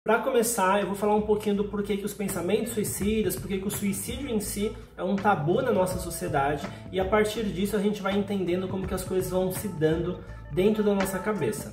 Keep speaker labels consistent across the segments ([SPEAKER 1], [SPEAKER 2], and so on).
[SPEAKER 1] Para começar, eu vou falar um pouquinho do porquê que os pensamentos suicidas, porquê que o suicídio em si é um tabu na nossa sociedade, e a partir disso a gente vai entendendo como que as coisas vão se dando dentro da nossa cabeça.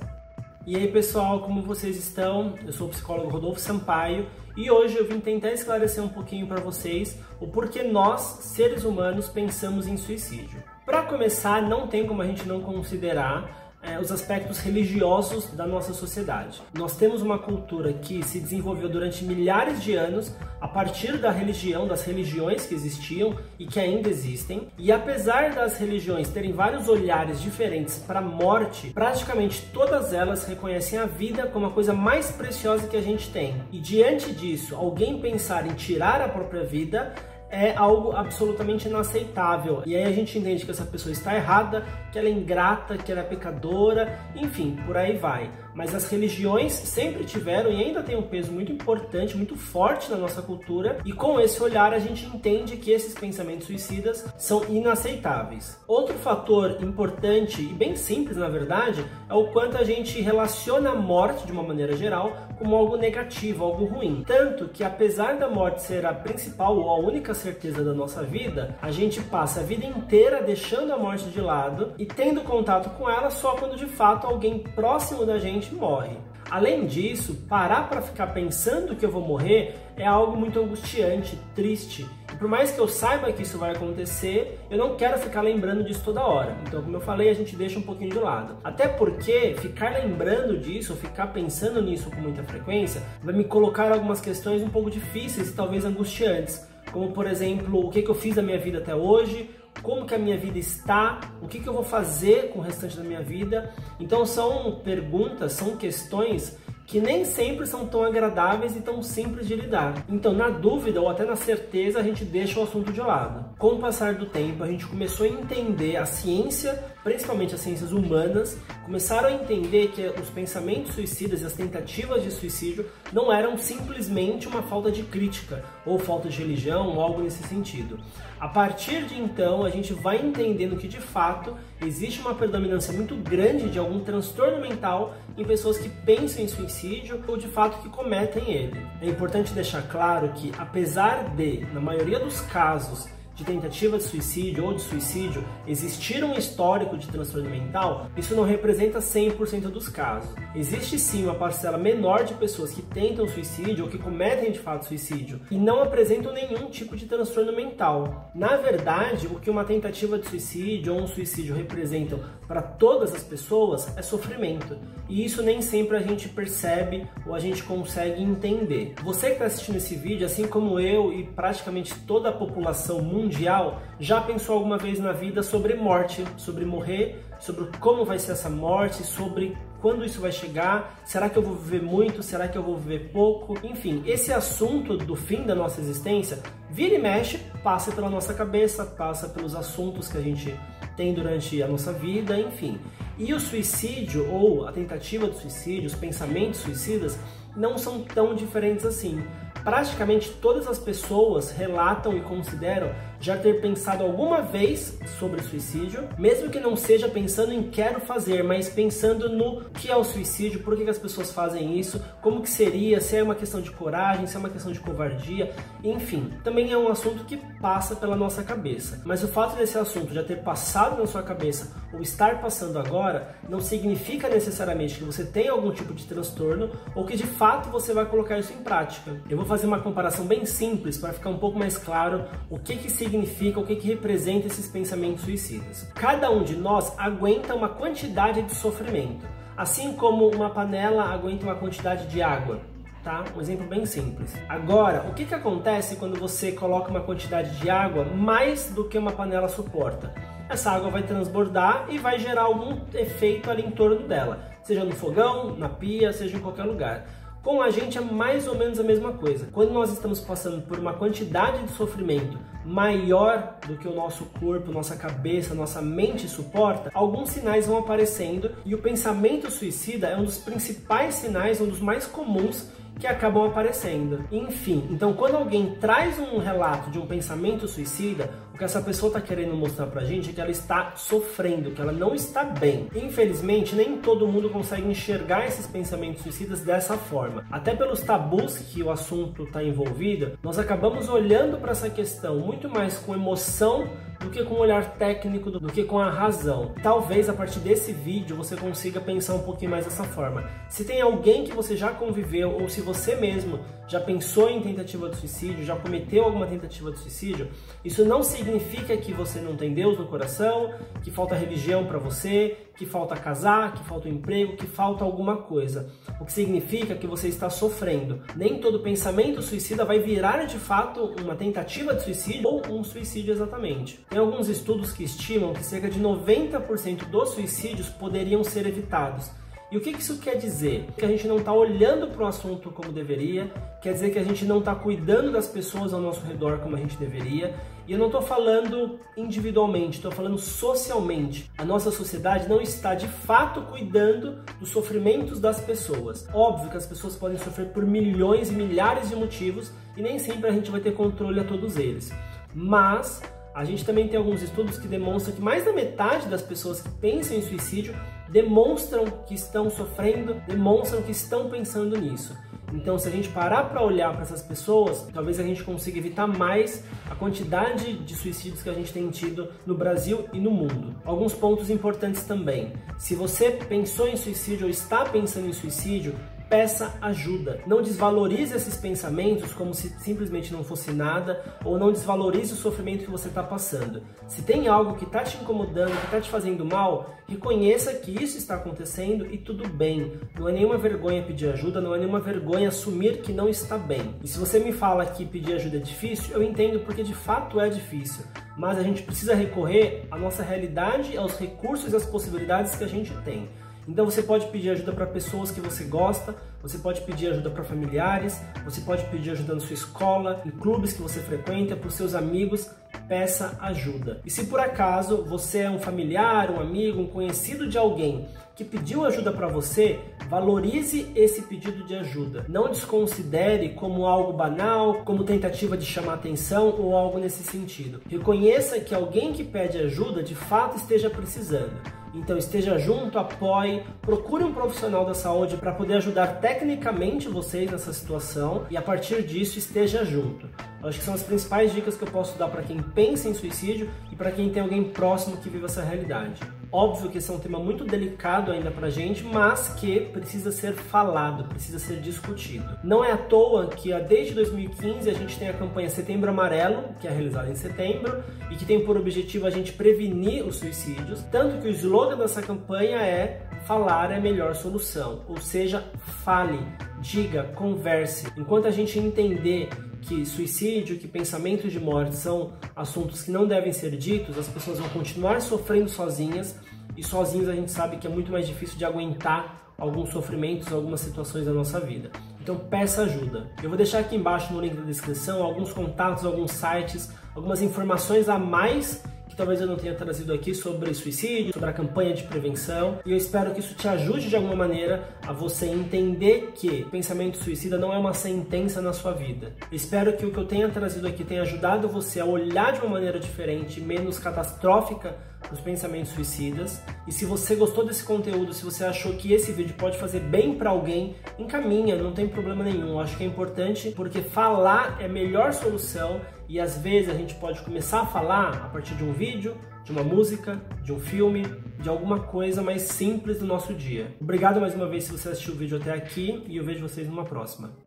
[SPEAKER 1] E aí pessoal, como vocês estão? Eu sou o psicólogo Rodolfo Sampaio e hoje eu vim tentar esclarecer um pouquinho para vocês o porquê nós, seres humanos, pensamos em suicídio. Para começar, não tem como a gente não considerar os aspectos religiosos da nossa sociedade. Nós temos uma cultura que se desenvolveu durante milhares de anos a partir da religião, das religiões que existiam e que ainda existem. E apesar das religiões terem vários olhares diferentes para a morte, praticamente todas elas reconhecem a vida como a coisa mais preciosa que a gente tem. E diante disso, alguém pensar em tirar a própria vida é algo absolutamente inaceitável. E aí a gente entende que essa pessoa está errada, que ela é ingrata, que ela é pecadora, enfim, por aí vai. Mas as religiões sempre tiveram e ainda têm um peso muito importante, muito forte na nossa cultura, e com esse olhar a gente entende que esses pensamentos suicidas são inaceitáveis. Outro fator importante e bem simples, na verdade, é o quanto a gente relaciona a morte, de uma maneira geral, como algo negativo, algo ruim. Tanto que, apesar da morte ser a principal ou a única certeza da nossa vida, a gente passa a vida inteira deixando a morte de lado e tendo contato com ela só quando de fato alguém próximo da gente morre. Além disso, parar para ficar pensando que eu vou morrer é algo muito angustiante, triste. E por mais que eu saiba que isso vai acontecer, eu não quero ficar lembrando disso toda hora. Então, como eu falei, a gente deixa um pouquinho de lado. Até porque ficar lembrando disso, ficar pensando nisso com muita frequência, vai me colocar algumas questões um pouco difíceis e talvez angustiantes. Como, por exemplo, o que eu fiz da minha vida até hoje, como que a minha vida está, o que eu vou fazer com o restante da minha vida. Então são perguntas, são questões que nem sempre são tão agradáveis e tão simples de lidar. Então, na dúvida ou até na certeza, a gente deixa o assunto de lado. Com o passar do tempo, a gente começou a entender a ciência, principalmente as ciências humanas, começaram a entender que os pensamentos suicidas e as tentativas de suicídio não eram simplesmente uma falta de crítica ou falta de religião ou algo nesse sentido. A partir de então, a gente vai entendendo que, de fato, existe uma predominância muito grande de algum transtorno mental em pessoas que pensam em suicídio ou, de fato, que cometem ele. É importante deixar claro que, apesar de, na maioria dos casos, de tentativa de suicídio ou de suicídio, existir um histórico de transtorno mental, isso não representa 100% dos casos. Existe sim uma parcela menor de pessoas que tentam suicídio ou que cometem de fato suicídio e não apresentam nenhum tipo de transtorno mental. Na verdade, o que uma tentativa de suicídio ou um suicídio representam para todas as pessoas é sofrimento. E isso nem sempre a gente percebe ou a gente consegue entender. Você que está assistindo esse vídeo, assim como eu e praticamente toda a população mundial, já pensou alguma vez na vida sobre morte, sobre morrer, sobre como vai ser essa morte, sobre quando isso vai chegar, será que eu vou viver muito, será que eu vou viver pouco? Enfim, esse assunto do fim da nossa existência, vira e mexe, passa pela nossa cabeça, passa pelos assuntos que a gente tem durante a nossa vida, enfim. E o suicídio ou a tentativa de suicídio, os pensamentos suicidas, não são tão diferentes assim. Praticamente todas as pessoas relatam e consideram já ter pensado alguma vez sobre suicídio, mesmo que não seja pensando em quero fazer, mas pensando no que é o suicídio, por que as pessoas fazem isso, como que seria, se é uma questão de coragem, se é uma questão de covardia, enfim. Também é um assunto que passa pela nossa cabeça. Mas o fato desse assunto já ter passado na sua cabeça ou estar passando agora, não significa necessariamente que você tem algum tipo de transtorno ou que de fato você vai colocar isso em prática. Eu vou fazer uma comparação bem simples para ficar um pouco mais claro o que significa, o que representa esses pensamentos suicidas. Cada um de nós aguenta uma quantidade de sofrimento, assim como uma panela aguenta uma quantidade de água. Tá? Um exemplo bem simples. Agora, o que acontece quando você coloca uma quantidade de água mais do que uma panela suporta? Essa água vai transbordar e vai gerar algum efeito ali em torno dela, seja no fogão, na pia, seja em qualquer lugar. Com a gente é mais ou menos a mesma coisa. Quando nós estamos passando por uma quantidade de sofrimento maior do que o nosso corpo, nossa cabeça, nossa mente suporta, alguns sinais vão aparecendo e o pensamento suicida é um dos principais sinais, um dos mais comuns que acabam aparecendo. Enfim, então quando alguém traz um relato de um pensamento suicida, o que essa pessoa está querendo mostrar pra gente é que ela está sofrendo, que ela não está bem. Infelizmente, nem todo mundo consegue enxergar esses pensamentos suicidas dessa forma. Até pelos tabus que o assunto está envolvido, nós acabamos olhando para essa questão muito mais com emoção do que com um olhar técnico, do que com a razão. Talvez a partir desse vídeo você consiga pensar um pouquinho mais dessa forma. Se tem alguém que você já conviveu, ou se você mesmo já pensou em tentativa de suicídio, já cometeu alguma tentativa de suicídio, isso não significa que você não tem Deus no coração, que falta religião para você, que falta casar, que falta um emprego, que falta alguma coisa. O que significa que você está sofrendo. Nem todo pensamento suicida vai virar de fato uma tentativa de suicídio ou um suicídio exatamente. Tem alguns estudos que estimam que cerca de 90% dos suicídios poderiam ser evitados. E o que isso quer dizer? Que a gente não está olhando para o assunto como deveria, quer dizer que a gente não está cuidando das pessoas ao nosso redor como a gente deveria. E eu não estou falando individualmente, estou falando socialmente. A nossa sociedade não está de fato cuidando dos sofrimentos das pessoas. Óbvio que as pessoas podem sofrer por milhões e milhares de motivos e nem sempre a gente vai ter controle a todos eles. Mas a gente também tem alguns estudos que demonstram que mais da metade das pessoas que pensam em suicídio demonstram que estão sofrendo, demonstram que estão pensando nisso. Então, se a gente parar para olhar para essas pessoas, talvez a gente consiga evitar mais a quantidade de suicídios que a gente tem tido no Brasil e no mundo. Alguns pontos importantes também. Se você pensou em suicídio ou está pensando em suicídio, peça ajuda. Não desvalorize esses pensamentos como se simplesmente não fosse nada, ou não desvalorize o sofrimento que você está passando. Se tem algo que está te incomodando, que está te fazendo mal, reconheça que isso está acontecendo e tudo bem. Não é nenhuma vergonha pedir ajuda, não é nenhuma vergonha assumir que não está bem. E se você me fala que pedir ajuda é difícil, eu entendo porque de fato é difícil. Mas a gente precisa recorrer à nossa realidade, aos recursos e às possibilidades que a gente tem. Então você pode pedir ajuda para pessoas que você gosta, você pode pedir ajuda para familiares, você pode pedir ajuda na sua escola, em clubes que você frequenta, para os seus amigos, peça ajuda. E se por acaso você é um familiar, um amigo, um conhecido de alguém que pediu ajuda para você, valorize esse pedido de ajuda. Não desconsidere como algo banal, como tentativa de chamar atenção ou algo nesse sentido. Reconheça que alguém que pede ajuda de fato esteja precisando. Então esteja junto, apoie, procure um profissional da saúde para poder ajudar tecnicamente vocês nessa situação e a partir disso esteja junto. Eu acho que são as principais dicas que eu posso dar para quem pensa em suicídio e para quem tem alguém próximo que vive essa realidade. Óbvio que esse é um tema muito delicado ainda pra gente, mas que precisa ser falado, precisa ser discutido. Não é à toa que desde 2015 a gente tem a campanha Setembro Amarelo, que é realizada em setembro, e que tem por objetivo a gente prevenir os suicídios, tanto que o slogan dessa campanha é falar é a melhor solução, ou seja, fale, diga, converse. Enquanto a gente entender que suicídio, que pensamentos de morte são assuntos que não devem ser ditos, as pessoas vão continuar sofrendo sozinhas, e sozinhos a gente sabe que é muito mais difícil de aguentar alguns sofrimentos, algumas situações da nossa vida. Então peça ajuda. Eu vou deixar aqui embaixo no link da descrição alguns contatos, alguns sites, algumas informações a mais talvez eu não tenha trazido aqui sobre suicídio, sobre a campanha de prevenção, e eu espero que isso te ajude de alguma maneira a você entender que pensamento suicida não é uma sentença na sua vida. Eu espero que o que eu tenha trazido aqui tenha ajudado você a olhar de uma maneira diferente, menos catastrófica para os pensamentos suicidas. E se você gostou desse conteúdo, se você achou que esse vídeo pode fazer bem para alguém, encaminha, não tem problema nenhum. Eu acho que é importante porque falar é a melhor solução. E às vezes a gente pode começar a falar a partir de um vídeo, de uma música, de um filme, de alguma coisa mais simples do nosso dia. Obrigado mais uma vez se você assistiu o vídeo até aqui e eu vejo vocês numa próxima.